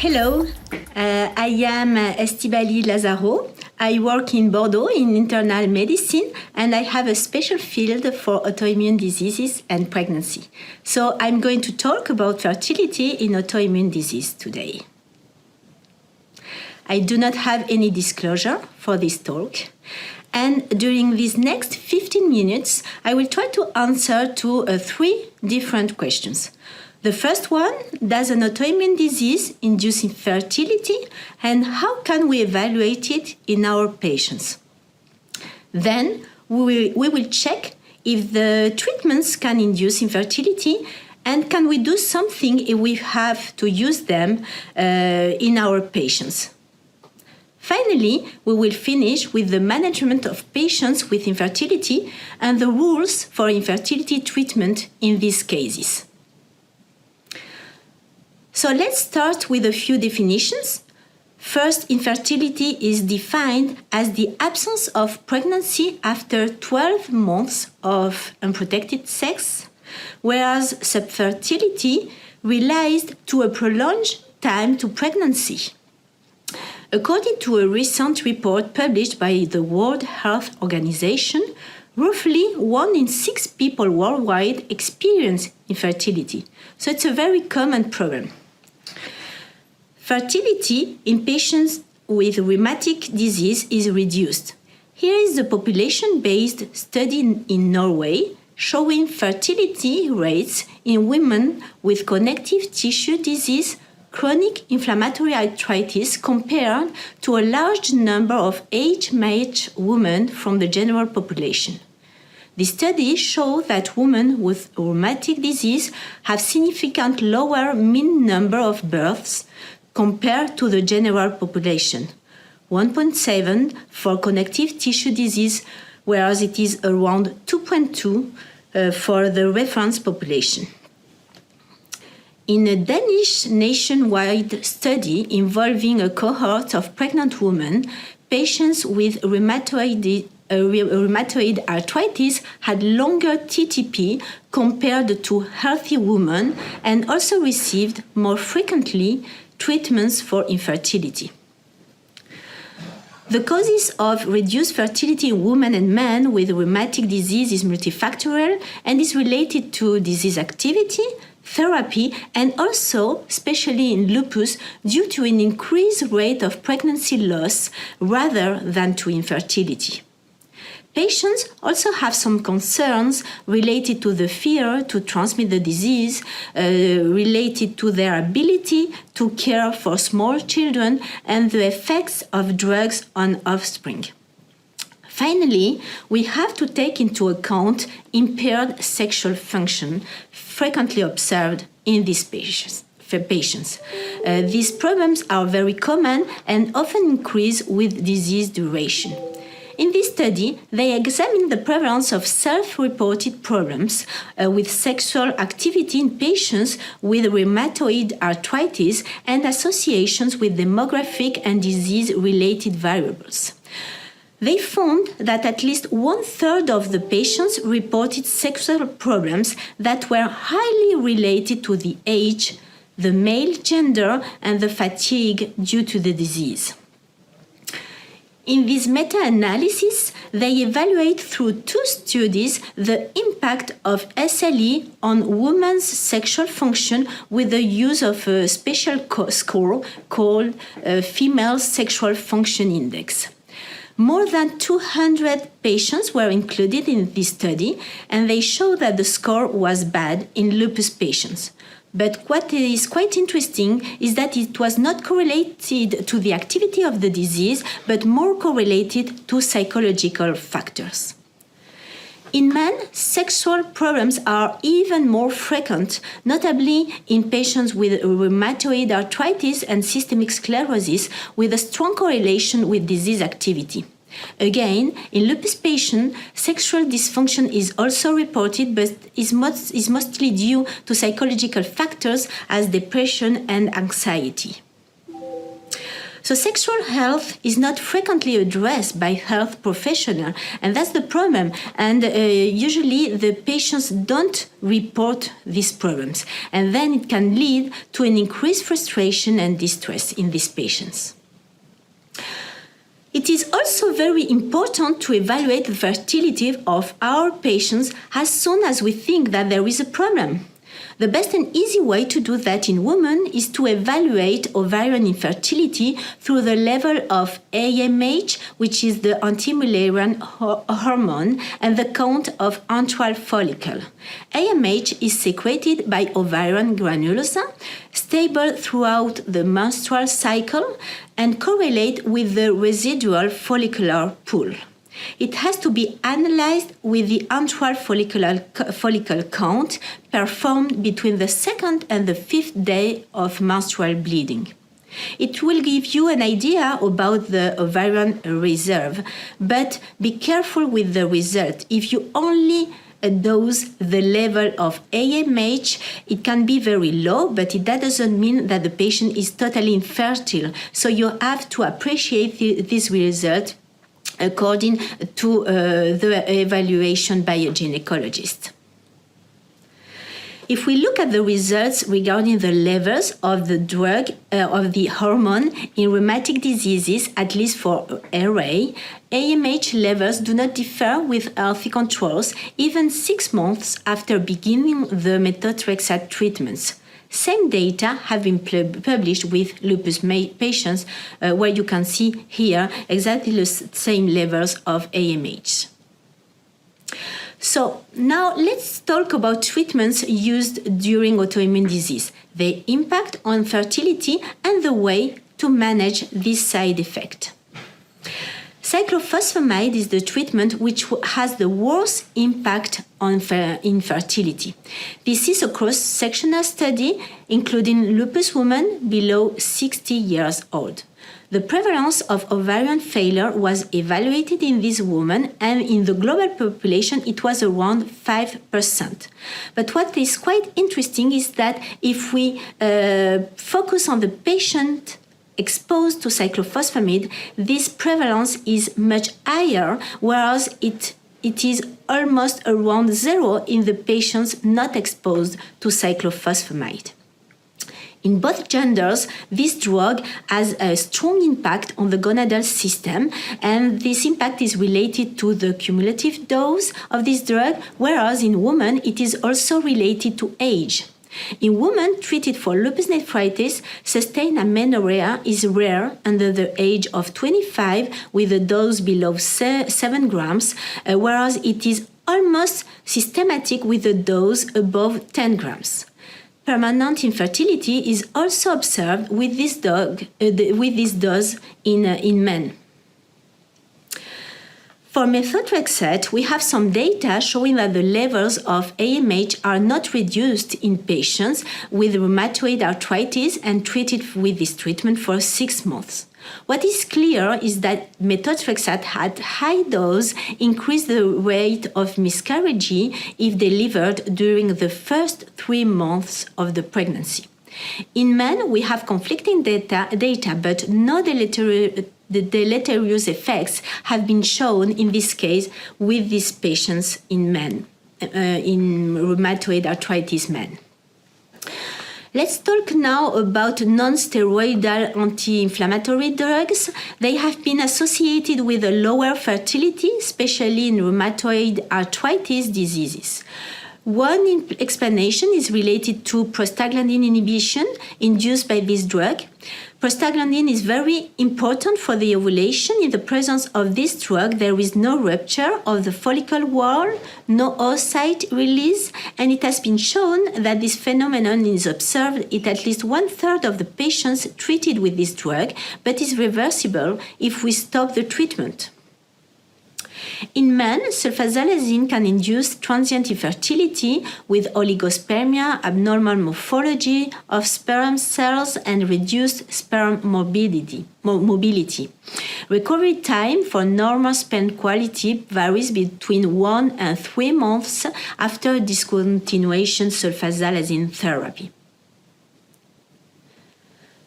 Hello, I am Estibaliz LAZARO. I work in Bordeaux in internal medicine and I have a special field for autoimmune diseases and pregnancy. So I'm going to talk about fertility in autoimmune disease today. I do not have any disclosure for this talk. And during these next 15 minutes, I will try to answer to three different questions. The first one, does an autoimmune disease induce infertility and how can we evaluate it in our patients? Then we will check if the treatments can induce infertility and can we do something if we have to use them in our patients. Finally, we will finish with the management of patients with infertility and the rules for infertility treatment in these cases. So let's start with a few definitions. First, infertility is defined as the absence of pregnancy after 12 months of unprotected sex, whereas subfertility relates to a prolonged time to pregnancy. According to a recent report published by the World Health Organization, roughly 1 in 6 people worldwide experience infertility. So it's a very common problem. Fertility in patients with rheumatic disease is reduced. Here is the population-based study in Norway showing fertility rates in women with connective tissue disease, chronic inflammatory arthritis compared to a large number of age-matched women from the general population. The study showed that women with rheumatic disease have significantly lower mean number of births compared to the general population, 1.7 for connective tissue disease, whereas it is around 2.2 for the reference population. In a Danish nationwide study involving a cohort of pregnant women, patients with rheumatoid arthritis had longer TTP compared to healthy women and also received more frequently treatments for infertility. The causes of reduced fertility in women and men with rheumatic disease is multifactorial and is related to disease activity, therapy, and also, especially in lupus, due to an increased rate of pregnancy loss rather than to infertility. Patients also have some concerns related to the fear to transmit the disease, related to their ability to care for small children, and the effects of drugs on offspring. Finally, we have to take into account impaired sexual function frequently observed in these patients. These problems are very common and often increase with disease duration. In this study, they examined the prevalence of self-reported problems with sexual activity in patients with rheumatoid arthritis and associations with demographic and disease-related variables. They found that at least 1/3 of the patients reported sexual problems that were highly related to the age, the male gender, and the fatigue due to the disease. In this meta-analysis, they evaluate through 2 studies the impact of SLE on women's sexual function with the use of a special score called Female Sexual Function Index. More than 200 patients were included in this study, and they show that the score was bad in lupus patients. But what is quite interesting is that it was not correlated to the activity of the disease, but more correlated to psychological factors. In men, sexual problems are even more frequent, notably in patients with rheumatoid arthritis and systemic sclerosis, with a strong correlation with disease activity. Again, in lupus patients, sexual dysfunction is also reported, but is mostly due to psychological factors as depression and anxiety. So sexual health is not frequently addressed by health professionals, and that's the problem. And usually the patients don't report these problems, and then it can lead to an increased frustration and distress in these patients. It is also very important to evaluate the fertility of our patients as soon as we think that there is a problem. The best and easy way to do that in women is to evaluate ovarian infertility through the level of AMH, which is the anti-Mullerian hormone, and the count of antral follicle. AMH is secreted by ovarian granulosa, stable throughout the menstrual cycle, and correlate with the residual follicular pool. It has to be analyzed with the antral follicle count performed between the 2nd and the 5th day of menstrual bleeding. It will give you an idea about the ovarian reserve, but be careful with the result. If you only dose the level of AMH, it can be very low, but that doesn't mean that the patient is totally infertile. So you have to appreciate this result according to the evaluation by a gynecologist. If we look at the results regarding the levels of the drug, of the hormone in rheumatic diseases, at least for RA, AMH levels do not differ with healthy controls even 6 months after beginning the methotrexate treatments. Same data have been published with lupus patients, where you can see here exactly the same levels of AMH. So now let's talk about treatments used during autoimmune disease, their impact on fertility, and the way to manage this side effect. Cyclophosphamide is the treatment which has the worst impact on infertility. This is a cross-sectional study including lupus women below 60 years old. The prevalence of ovarian failure was evaluated in these women, and in the global population it was around 5%. But what is quite interesting is that if we focus on the patient exposed to cyclophosphamide, this prevalence is much higher, whereas it is almost around 0 in the patients not exposed to cyclophosphamide. In both genders, this drug has a strong impact on the gonadal system, and this impact is related to the cumulative dose of this drug, whereas in women it is also related to age. In women treated for lupus nephritis, sustained amenorrhea is rare under the age of 25 with a dose below 7 grams, whereas it is almost systematic with a dose above 10 grams. Permanent infertility is also observed with this dose in men. For methotrexate, we have some data showing that the levels of AMH are not reduced in patients with rheumatoid arthritis and treated with this treatment for 6 months. What is clear is that methotrexate at high dose increased the rate of miscarriage if delivered during the first 3 months of the pregnancy. In men, we have conflicting data but no deleterious effects have been shown in this case with these patients in men, in rheumatoid arthritis men. Let's talk now about non-steroidal anti-inflammatory drugs. They have been associated with a lower fertility, especially in rheumatoid arthritis diseases. One explanation is related to prostaglandin inhibition induced by this drug. Prostaglandin is very important for the ovulation. In the presence of this drug, there is no rupture of the follicle wall, no oocyte release, and it has been shown that this phenomenon is observed in at least 1/3 of the patients treated with this drug, but is reversible if we stop the treatment. In men, sulfasalazine can induce transient infertility with oligospermia, abnormal morphology of sperm cells, and reduced sperm mobility. Recovery time for normal sperm quality varies between 1 and 3 months after discontinuation sulfasalazine therapy.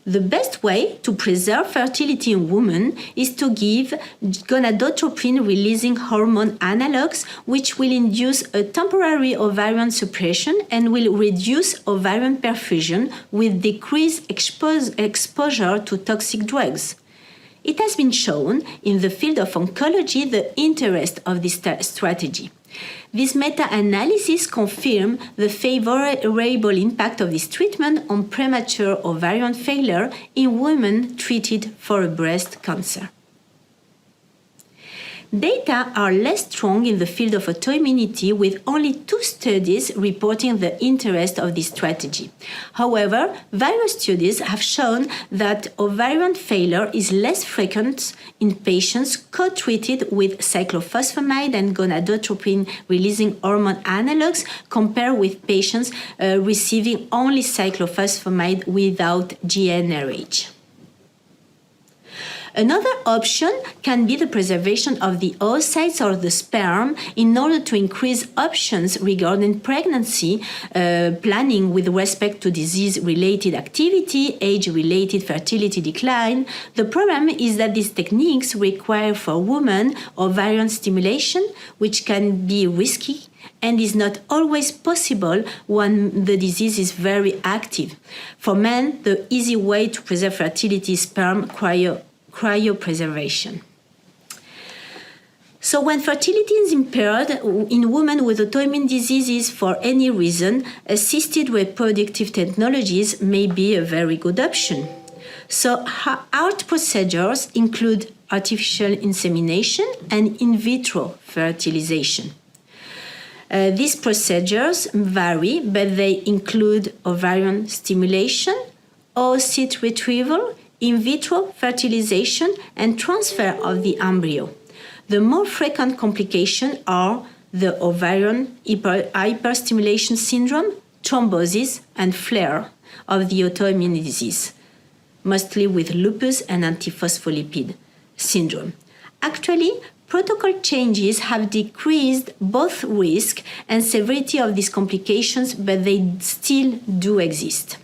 The best way to preserve fertility in women is to give gonadotropin-releasing hormone analogs, which will induce a temporary ovarian suppression and will reduce ovarian perfusion with decreased exposure to toxic drugs. It has been shown in the field of oncology the interest of this strategy. This meta-analysis confirmed the favorable impact of this treatment on premature ovarian failure in women treated for breast cancer. Data are less strong in the field of autoimmunity, with only 2 studies reporting the interest of this strategy. However, various studies have shown that ovarian failure is less frequent in patients co-treated with cyclophosphamide and gonadotropin-releasing hormone analogs compared with patients receiving only cyclophosphamide without GnRH. Another option can be the preservation of the oocytes or the sperm in order to increase options regarding pregnancy planning with respect to disease-related activity, age-related fertility decline. The problem is that these techniques require for women ovarian stimulation, which can be risky and is not always possible when the disease is very active. For men, the easy way to preserve fertility is sperm cryopreservation. So when fertility is impaired in women with autoimmune diseases for any reason, assisted reproductive technologies may be a very good option. So ART procedures include artificial insemination and in vitro fertilization. These procedures vary, but they include ovarian stimulation, oocyte retrieval, in vitro fertilization, and transfer of the embryo. The more frequent complications are the ovarian hyperstimulation syndrome, thrombosis, and flare of the autoimmune disease, mostly with lupus and antiphospholipid syndrome. Actually, protocol changes have decreased both risk and severity of these complications, but they still do exist.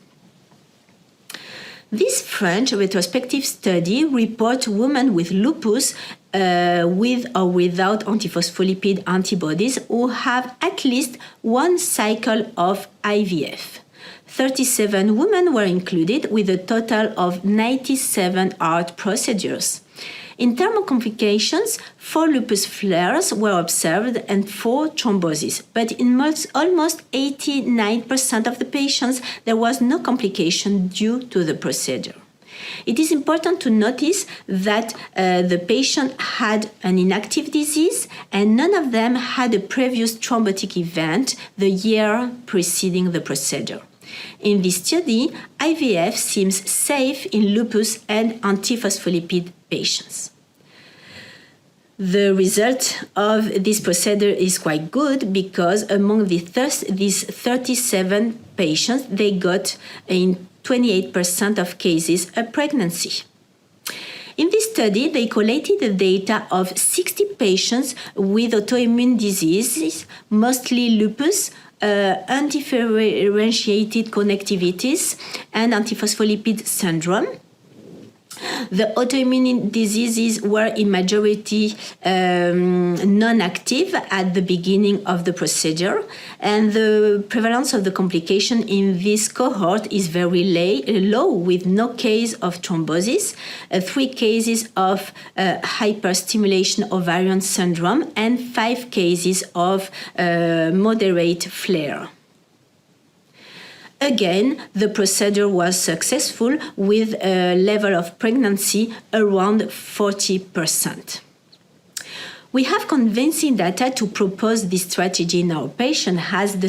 This French retrospective study reports women with lupus with or without antiphospholipid antibodies who have at least 1 cycle of IVF. 37 women were included with a total of 97 ART procedures. In terms of complications, 4 lupus flares were observed and 4 thromboses, but in almost 89% of the patients, there was no complication due to the procedure. It is important to notice that the patient had an inactive disease and none of them had a previous thrombotic event the year preceding the procedure. In this study, IVF seems safe in lupus and antiphospholipid patients. The result of this procedure is quite good because among these 37 patients, they got in 28% of cases a pregnancy. In this study, they collated the data of 60 patients with autoimmune diseases, mostly lupus, undifferentiated connectivitis, and antiphospholipid syndrome. The autoimmune diseases were in majority non-active at the beginning of the procedure, and the prevalence of the complication in this cohort is very low, with no case of thrombosis, 3 cases of hyperstimulation ovarian syndrome, and 5 cases of moderate flare. Again, the procedure was successful with a level of pregnancy around 40%. We have convincing data to propose this strategy in our patient as the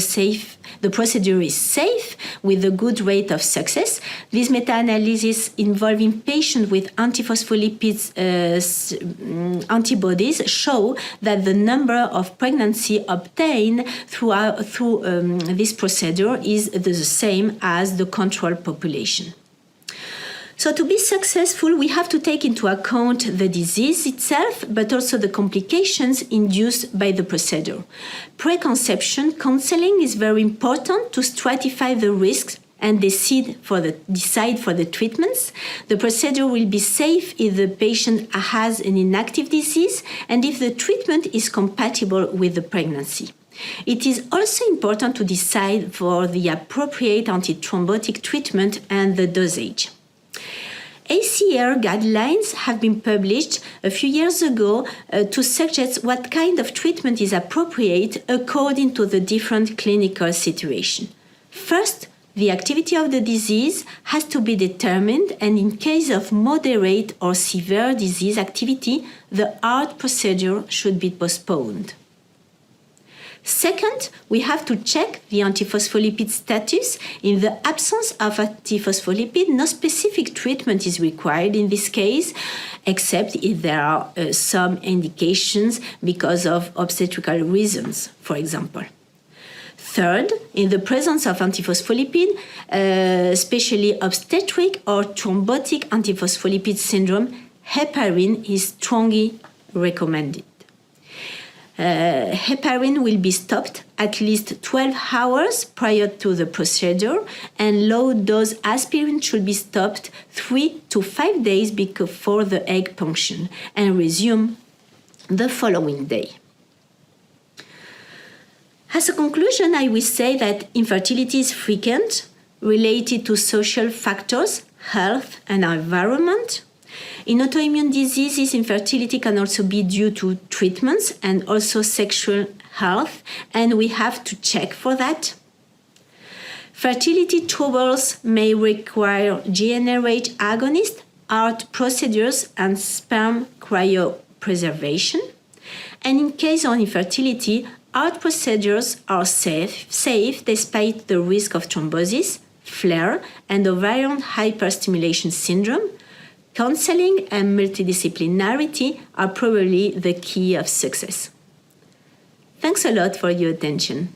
procedure is safe with a good rate of success. This meta-analysis involving patients with antiphospholipid antibodies show that the number of pregnancy obtained through this procedure is the same as the control population. So to be successful, we have to take into account the disease itself, but also the complications induced by the procedure. Preconception counseling is very important to stratify the risks and decide for the treatments. The procedure will be safe if the patient has an inactive disease and if the treatment is compatible with the pregnancy. It is also important to decide for the appropriate antithrombotic treatment and the dosage. ACR guidelines have been published a few years ago to suggest what kind of treatment is appropriate according to the different clinical situation. First, the activity of the disease has to be determined, and in case of moderate or severe disease activity, the heart procedure should be postponed. Second, we have to check the antiphospholipid status. In the absence of antiphospholipid, no specific treatment is required in this case, except if there are some indications because of obstetrical reasons, for example. Third, in the presence of antiphospholipid, especially obstetric or thrombotic antiphospholipid syndrome, heparin is strongly recommended. Heparin will be stopped at least 12 hours prior to the procedure, and low-dose aspirin should be stopped 3 to 5 days before the egg punction and resume the following day. As a conclusion, I will say that infertility is frequent, related to social factors, health and environment. In autoimmune diseases, infertility can also be due to treatments and also sexual health, and we have to check for that. Fertility troubles may require GnRH agonist, heart procedures, and sperm cryopreservation. And in case of infertility, heart procedures are safe despite the risk of thrombosis, Filière, and ovarian hyperstimulation syndrome. Counseling and multidisciplinarity are probably the key of success. Thanks a lot for your attention.